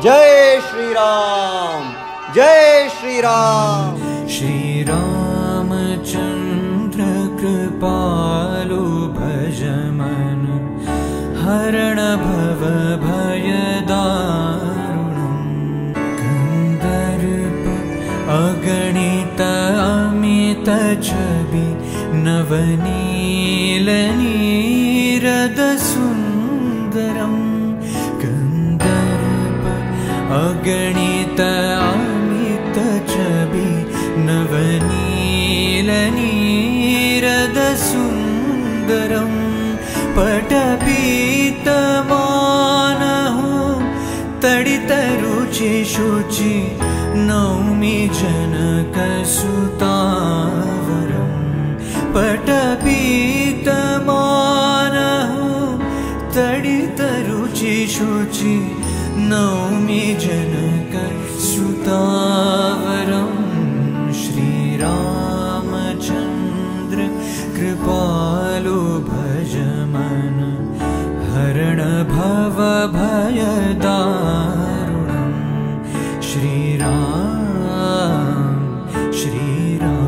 जय श्री राम, जय श्री राम। श्री रामचंद्र कृपालु भज मन, हरण भव भय दारुणं। कंदर्प अगणित अमित छवि, नवनील नीरद सुंदरम। कंदर्प अगणित अमित छवि, नवनील नीरद सुंदरम। पटपीतमानहु तडित रुचि शुचि, नौमि जनकसुतावरम्। पटपीतमानहु तडित रुचि शुचि, नौमि जनकसुतावरम्। श्रीरामचन्द्र कृपालु भज मन, हरण भव भय दारुणम्। श्रीराम श्रीराम।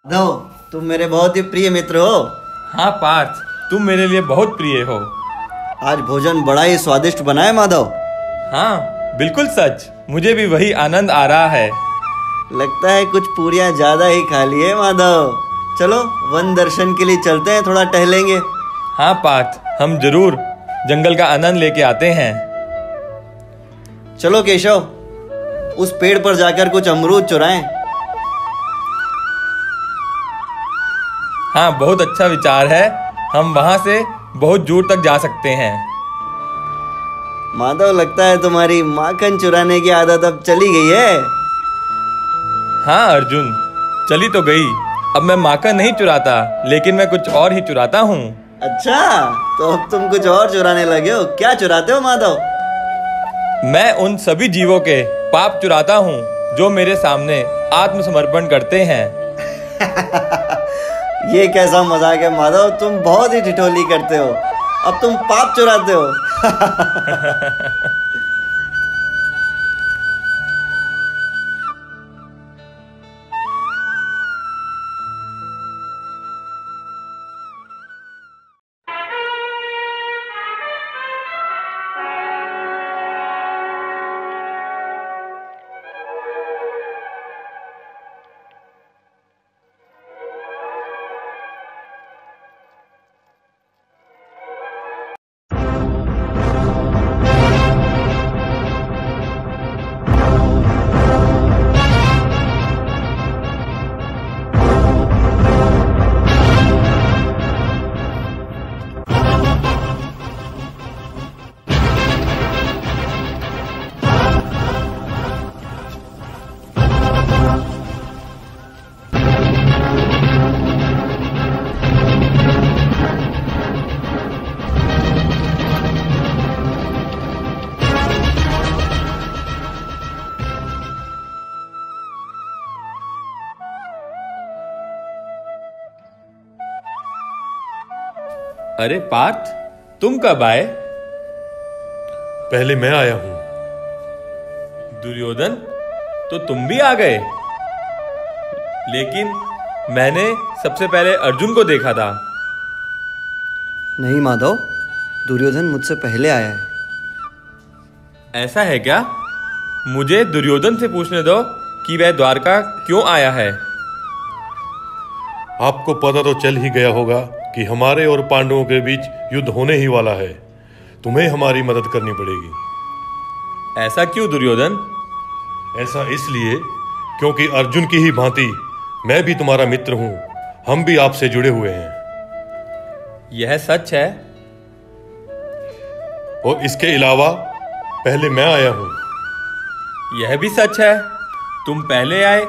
माधव, तुम मेरे बहुत ही प्रिय मित्र हो। हाँ पार्थ, तुम मेरे लिए बहुत प्रिय हो। आज भोजन बड़ा ही स्वादिष्ट बना है माधव। हाँ बिल्कुल सच, मुझे भी वही आनंद आ रहा है। लगता है कुछ पूरियां ज्यादा ही खा ली है माधव। चलो वन दर्शन के लिए चलते हैं, थोड़ा टहलेंगे। हाँ पार्थ, हम जरूर जंगल का आनंद लेके आते हैं। चलो केशव, उस पेड़ पर जाकर कुछ अमरूद चुराएं। हाँ बहुत अच्छा विचार है, हम वहां से बहुत दूर तक जा सकते हैं। माधव, लगता है तुम्हारी माखन चुराने की आदत अब चली गई है। हाँ अर्जुन, चली तो गई। अब मैं माखन नहीं चुराता, लेकिन मैं कुछ और ही चुराता हूँ। अच्छा, तो अब तुम कुछ और चुराने लगे हो। क्या चुराते हो माधव? मैं उन सभी जीवों के पाप चुराता हूँ जो मेरे सामने आत्मसमर्पण करते हैं। ये कैसा मजाक है माधव, तुम बहुत ही ठिठोली करते हो। अब तुम पाप चुराते हो। अरे पार्थ, तुम कब आए? पहले मैं आया हूं। दुर्योधन, तो तुम भी आ गए। लेकिन मैंने सबसे पहले अर्जुन को देखा था। नहीं माधव, दुर्योधन मुझसे पहले आया है। ऐसा है क्या? मुझे दुर्योधन से पूछने दो कि वह द्वारका क्यों आया है। आपको पता तो चल ही गया होगा कि हमारे और पांडवों के बीच युद्ध होने ही वाला है। तुम्हें हमारी मदद करनी पड़ेगी। ऐसा क्यों दुर्योधन? ऐसा इसलिए क्योंकि अर्जुन की ही भांति मैं भी तुम्हारा मित्र हूं। हम भी आपसे जुड़े हुए हैं। यह सच है? और इसके अलावा पहले मैं आया हूं। यह भी सच है। तुम पहले आए,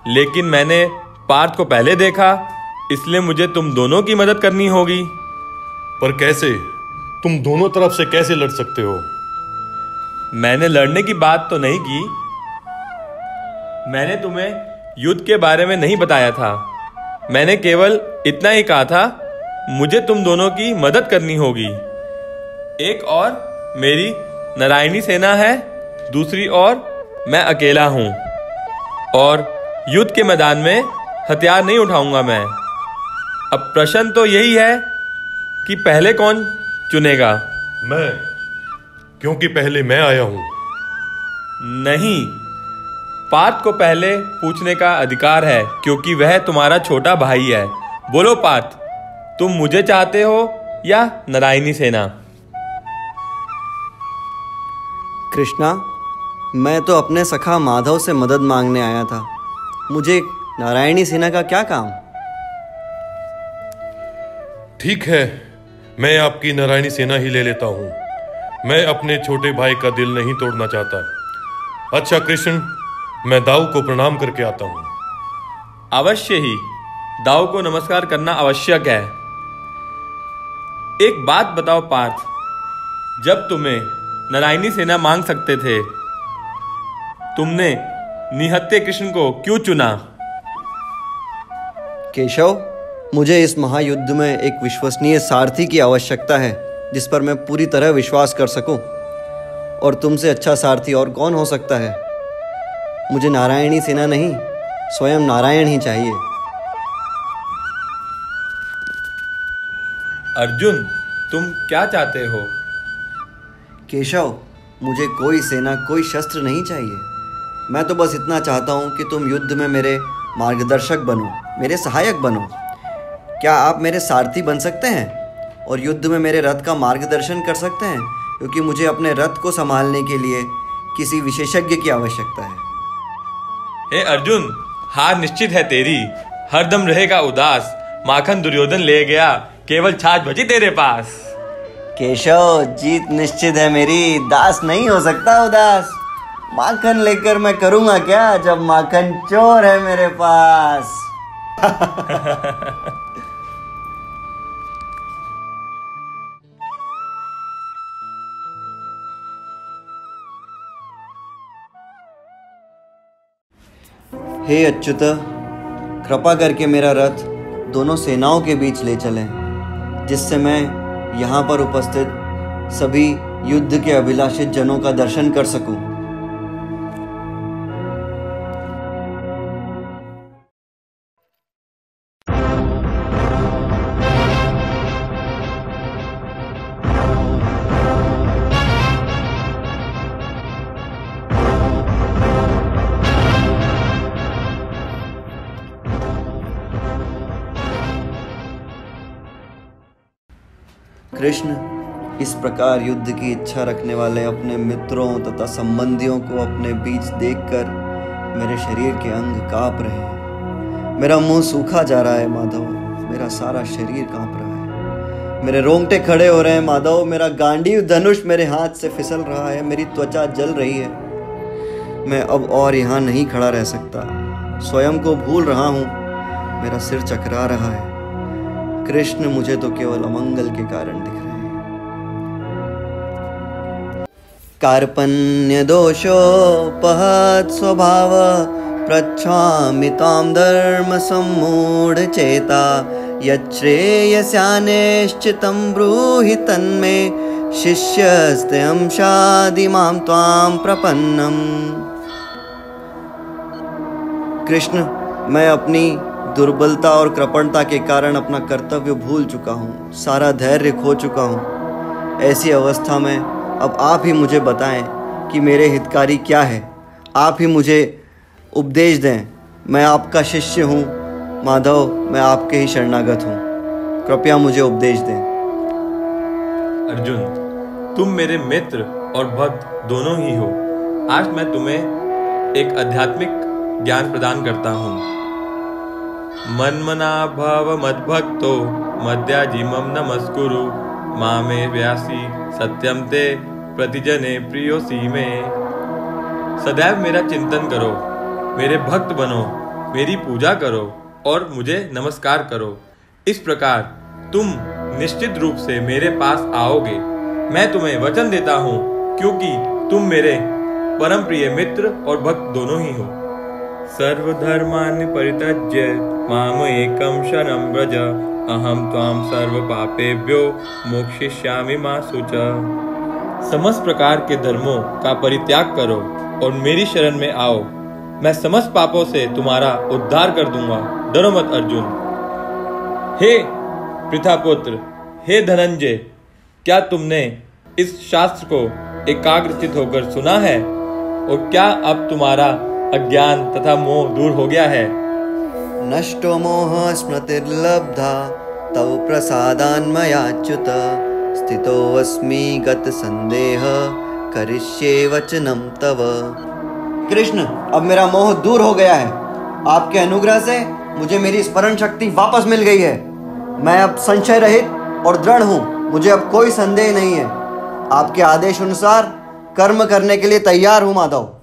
लेकिन मैंने पार्थ को पहले देखा, इसलिए मुझे तुम दोनों की मदद करनी होगी। पर कैसे? तुम दोनों तरफ से कैसे लड़ सकते हो? मैंने लड़ने की बात तो नहीं की। मैंने तुम्हें युद्ध के बारे में नहीं बताया था। मैंने केवल इतना ही कहा था, मुझे तुम दोनों की मदद करनी होगी। एक और मेरी नारायणी सेना है, दूसरी ओर मैं अकेला हूं। और युद्ध के मैदान में हथियार नहीं उठाऊंगा मैं। अब प्रश्न तो यही है कि पहले कौन चुनेगा? मैं, क्योंकि पहले मैं आया हूं। नहीं, पार्थ को पहले पूछने का अधिकार है, क्योंकि वह तुम्हारा छोटा भाई है। बोलो पार्थ, तुम मुझे चाहते हो या नारायणी सेना? कृष्णा, मैं तो अपने सखा माधव से मदद मांगने आया था। मुझे नारायणी सेना का क्या काम? ठीक है, मैं आपकी नारायणी सेना ही ले लेता हूं। मैं अपने छोटे भाई का दिल नहीं तोड़ना चाहता। अच्छा कृष्ण, मैं दाऊ को प्रणाम करके आता हूं। अवश्य ही, दाऊ को नमस्कार करना आवश्यक है। एक बात बताओ पार्थ, जब तुम्हें नारायणी सेना मांग सकते थे, तुमने निहत्थे कृष्ण को क्यों चुना? केशव, मुझे इस महायुद्ध में एक विश्वसनीय सारथी की आवश्यकता है, जिस पर मैं पूरी तरह विश्वास कर सकूं। और तुमसे अच्छा सारथी और कौन हो सकता है? मुझे नारायणी सेना नहीं, स्वयं नारायण ही चाहिए। अर्जुन, तुम क्या चाहते हो? केशव, मुझे कोई सेना, कोई शस्त्र नहीं चाहिए। मैं तो बस इतना चाहता हूँ कि तुम युद्ध में मेरे मार्गदर्शक बनो, मेरे सहायक बनो। क्या आप मेरे सारथी बन सकते हैं और युद्ध में मेरे रथ का मार्गदर्शन कर सकते हैं? क्योंकि मुझे अपने रथ को संभालने के लिए किसी विशेषज्ञ की आवश्यकता है। हे अर्जुन, हार निश्चित है तेरी। हरदम रहेगा उदास। माखन दुर्योधन ले गया, केवल छाछ बची तेरे पास। केशव, जीत निश्चित है मेरी, दास नहीं हो सकता उदास। माखन लेकर मैं करूंगा क्या जब माखन चोर है मेरे पास। हे अच्युत, कृपा करके मेरा रथ दोनों सेनाओं के बीच ले चलें, जिससे मैं यहाँ पर उपस्थित सभी युद्ध के अभिलाषित जनों का दर्शन कर सकूं। कृष्ण, इस प्रकार युद्ध की इच्छा रखने वाले अपने मित्रों तथा संबंधियों को अपने बीच देखकर मेरे शरीर के अंग कांप रहे हैं। मेरा मुंह सूखा जा रहा है माधव, मेरा सारा शरीर कांप रहा है। मेरे रोंगटे खड़े हो रहे हैं माधव, मेरा गांडीव धनुष मेरे हाथ से फिसल रहा है, मेरी त्वचा जल रही है। मैं अब और यहाँ नहीं खड़ा रह सकता, स्वयं को भूल रहा हूँ, मेरा सिर चकरा रहा है। कृष्ण, मुझे तो केवल अमंगल के कारण दिख रहे हैं। कार्पण्य दोषोपहत स्वभाव प्रच्छामि तां धर्म सम्मूढ़ चेता यच्छ्रेयस्यानिश्चितं ब्रूहि तन्मे शिष्यस्तेऽहं शाधि मां त्वां प्रपन्नम्। कृष्ण, मैं अपनी दुर्बलता और कृपणता के कारण अपना कर्तव्य भूल चुका हूँ, सारा धैर्य खो चुका हूँ। ऐसी अवस्था में अब आप ही मुझे बताएं कि मेरे हितकारी क्या है। आप ही मुझे उपदेश दें। मैं आपका शिष्य हूँ माधव, मैं आपके ही शरणागत हूँ, कृपया मुझे उपदेश दें। अर्जुन, तुम मेरे मित्र और भक्त दोनों ही हो। आज मैं तुम्हें एक आध्यात्मिक ज्ञान प्रदान करता हूँ। मन्मना भव मद्भक्तो मद्याजिमं नमस्कुरु मामे व्यासी सत्यम ते प्रतिजने प्रियोसी में। सदैव मेरा चिंतन करो, मेरे भक्त बनो, मेरी पूजा करो और मुझे नमस्कार करो। इस प्रकार तुम निश्चित रूप से मेरे पास आओगे। मैं तुम्हें वचन देता हूँ, क्योंकि तुम मेरे परम प्रिय मित्र और भक्त दोनों ही हो। सर्वधर्मान् परित्यज्य माम एकं शरणं व्रज अहं त्वां सर्व पापेभ्यो मोक्षयिष्यामि मा शुचा। समस्त प्रकार के धर्मों का परित्याग करो और मेरी शरण में आओ, मैं समस्त पापों से तुम्हारा उद्धार कर दूंगा। डरो मत अर्जुन। हे पृथापुत्र, हे धनंजय, क्या तुमने इस शास्त्र को एकाग्रचित होकर सुना है? और क्या अब तुम्हारा अज्ञान तथा मोह दूर हो गया है? नष्टो मोह स्मृतिर्लब्धा तव प्रसादान्मयाच्युत स्थितोऽस्मि गत संदेह करिष्ये वचनं तव। कृष्ण, अब मेरा मोह दूर हो गया है। आपके अनुग्रह से मुझे मेरी स्मरण शक्ति वापस मिल गई है। मैं अब संशय रहित और दृढ़ हूँ, मुझे अब कोई संदेह नहीं है। आपके आदेश अनुसार कर्म करने के लिए तैयार हूँ माधव।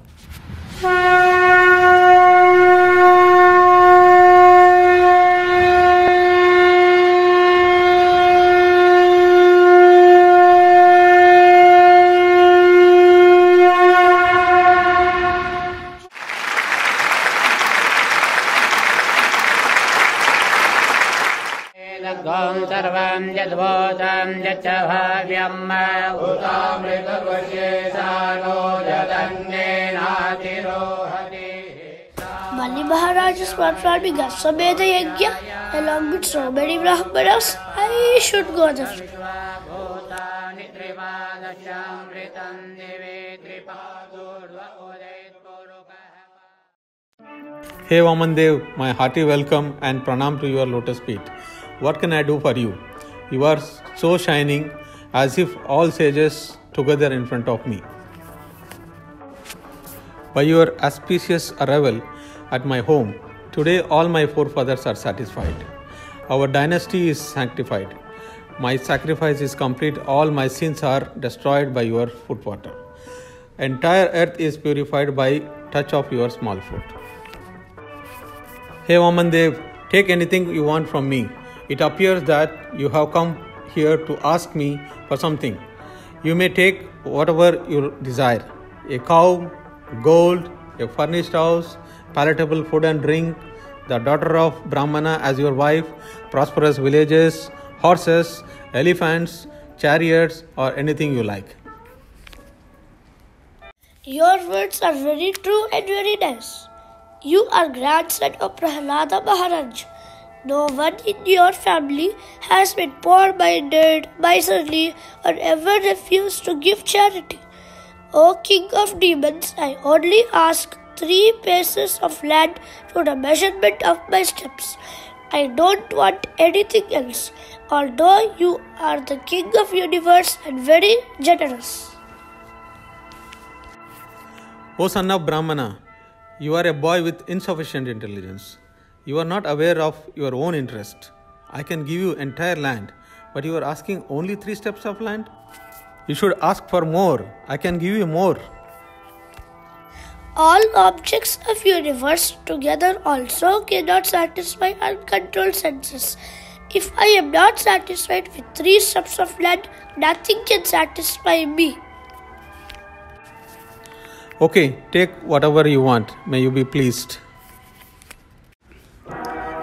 सर्वं यद्भूतं यच्च भाव्यम् उतामृतवर्षेशानो यदन्येनातिरोहति। Bali Maharaj is performing a Sameda Yajna along with so many Brahmanas. I should go there. Hey Vamandev, my hearty welcome and pranam to your lotus feet. What can I do for you? You are so shining, as if all sages together in front of me. By your auspicious arrival at my home, today all my forefathers are satisfied. Our dynasty is sanctified. My sacrifice is complete. All my sins are destroyed by your foot water. Entire earth is purified by touch of your small foot. Hey Vamandev, take anything you want from me. It appears that you have come here to ask me for something. You may take whatever you desire. A cow, gold, a furnished house, palatable food and drink, the daughter of Brahmana as your wife, prosperous villages, horses, elephants, chariots, or anything you like. Your words are very true and very nice. You are grandson of Prahlada Maharaj. No one in your family has been poor-minded, miserly, or ever refused to give charity. O King of Demons, I only ask 3 pieces of land to the measurement of my steps. I don't want anything else, although you are the King of Universe and very generous. O son of Brahmana, you are a boy with insufficient intelligence. You are not aware of your own interest. I can give you entire land, but you are asking only 3 steps of land? You should ask for more. I can give you more. All objects of universe together also cannot satisfy uncontrolled senses. If I am not satisfied with 3 steps of land, nothing can satisfy me. Okay, take whatever you want. May you be pleased.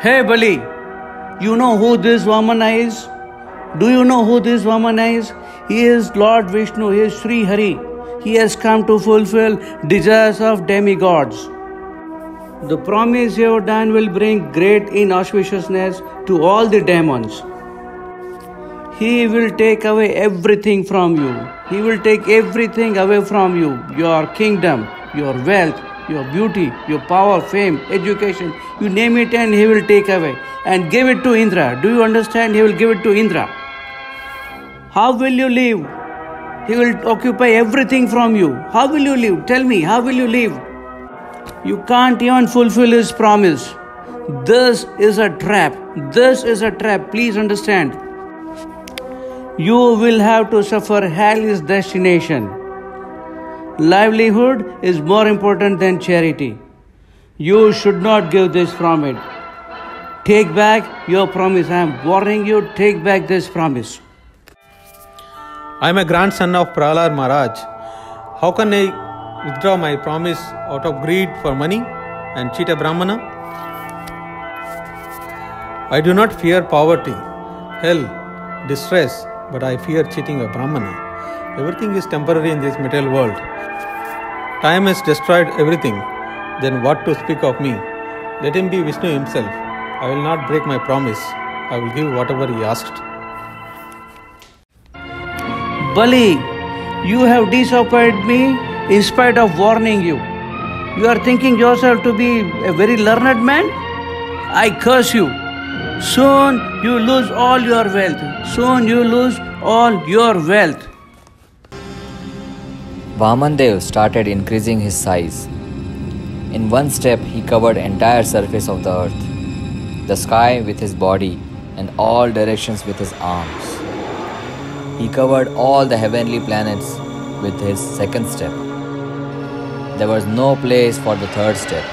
Hey Bali, you know who this Vamana is? Do you know who this Vamana is? He is Lord Vishnu, he is Sri Hari. He has come to fulfill desires of demigods. The promise you have done will bring great inauspiciousness to all the demons. He will take away everything from you. He will take everything away from you. Your kingdom, your wealth, your beauty, your power, fame, education, you name it and he will take away and give it to Indra. Do you understand? He will give it to Indra. How will you live? He will occupy everything from you. How will you live? Tell me, how will you live? You can't even fulfill his promise. This is a trap. This is a trap. Please understand. You will have to suffer hell's destination. Livelihood is more important than charity. You should not give this from it. Take back your promise. I am warning you, take back this promise. I am a grandson of Prahlad Maharaj. How can I withdraw my promise out of greed for money and cheat a Brahmana? I do not fear poverty, hell, distress, but I fear cheating a Brahmana. Everything is temporary in this material world. Time has destroyed everything. Then what to speak of me? Let him be Vishnu himself. I will not break my promise. I will give whatever he asked. Bali, you have disobeyed me in spite of warning you. You are thinking yourself to be a very learned man? I curse you. Soon you lose all your wealth. Soon you lose all your wealth. Vamandev started increasing his size. In one step, he covered entire surface of the earth, the sky with his body, and all directions with his arms. He covered all the heavenly planets with his second step. There was no place for the third step.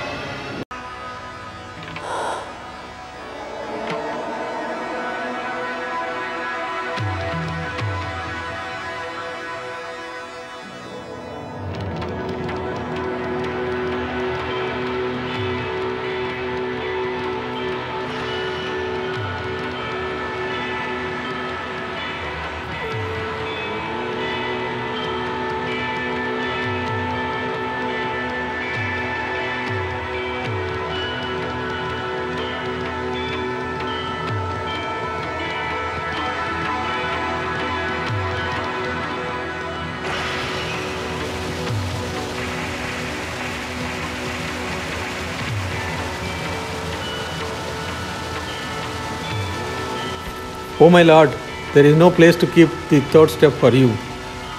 O my Lord, there is no place to keep the third step for you.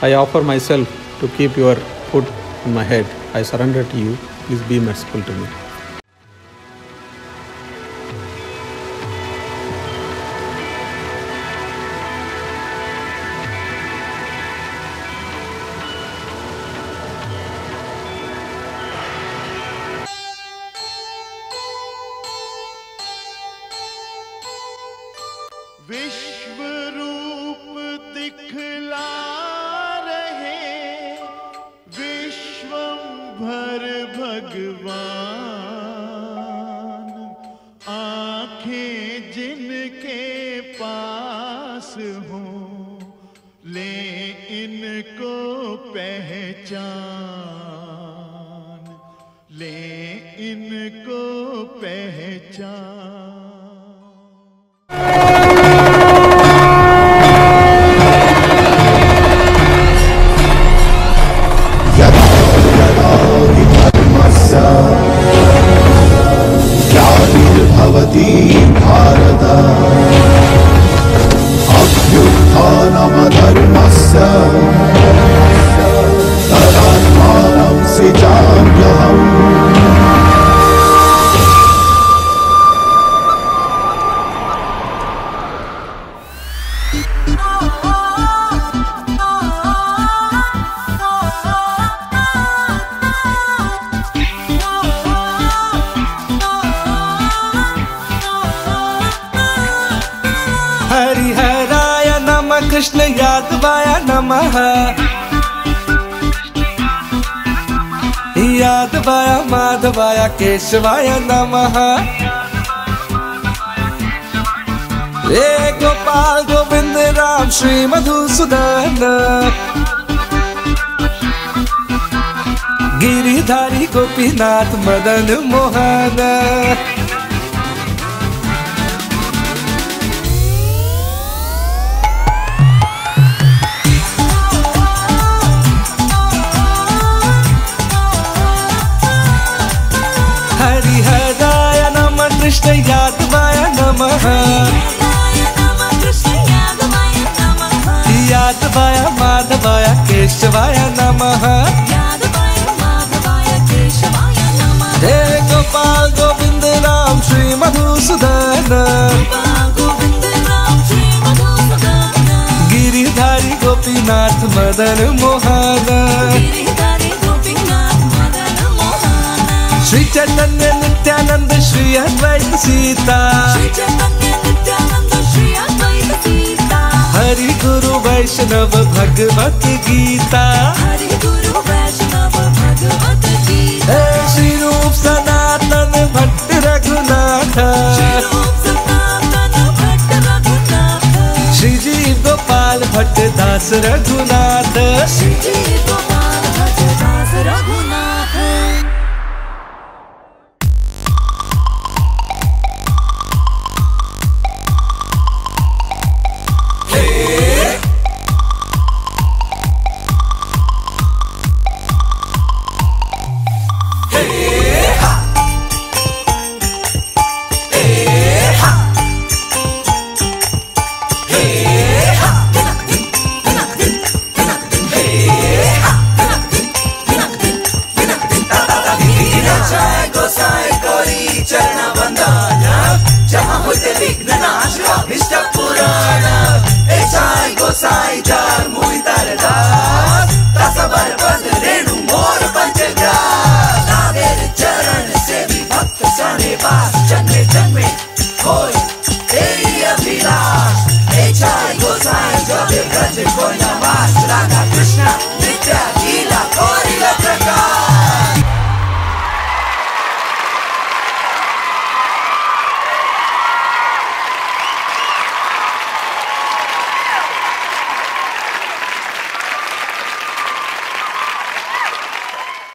I offer myself to keep your foot on my head. I surrender to you. Please be merciful to me. भगवान, आंखें जिनके पास हों ले इनको पहचान, ले इनको पहचान। ग्लानिर्भवति भारत अभ्युत्थानमधर्मस्य तदात्मानं सृजाम्यहम्। हरिहराय नमः, कृष्ण यादवाय नमः, यादवाय माधवाय केशवाय नमः। हे गोपाल गोविंद राम श्री मधुसूदन, गिरिधारी गोपीनाथ मदन मोहन। हरिहराय नमः, कृष्ण यादवाय नमः, यादवाय माधवाय केशवाय नमः। हे गोपाल गोविंद राम श्री मधुसूदन, गिरिधारी गोपीनाथ मदन मोहन। श्री चैतन्य नित्यानंद श्री अद्वैत सीता, हरि गुरु वैष्णव भगवत गीता। हे श्री रूप सनातन भट्ट रघुनाथ, श्री जीव गोपाल भट्ट दास रघुनाथ।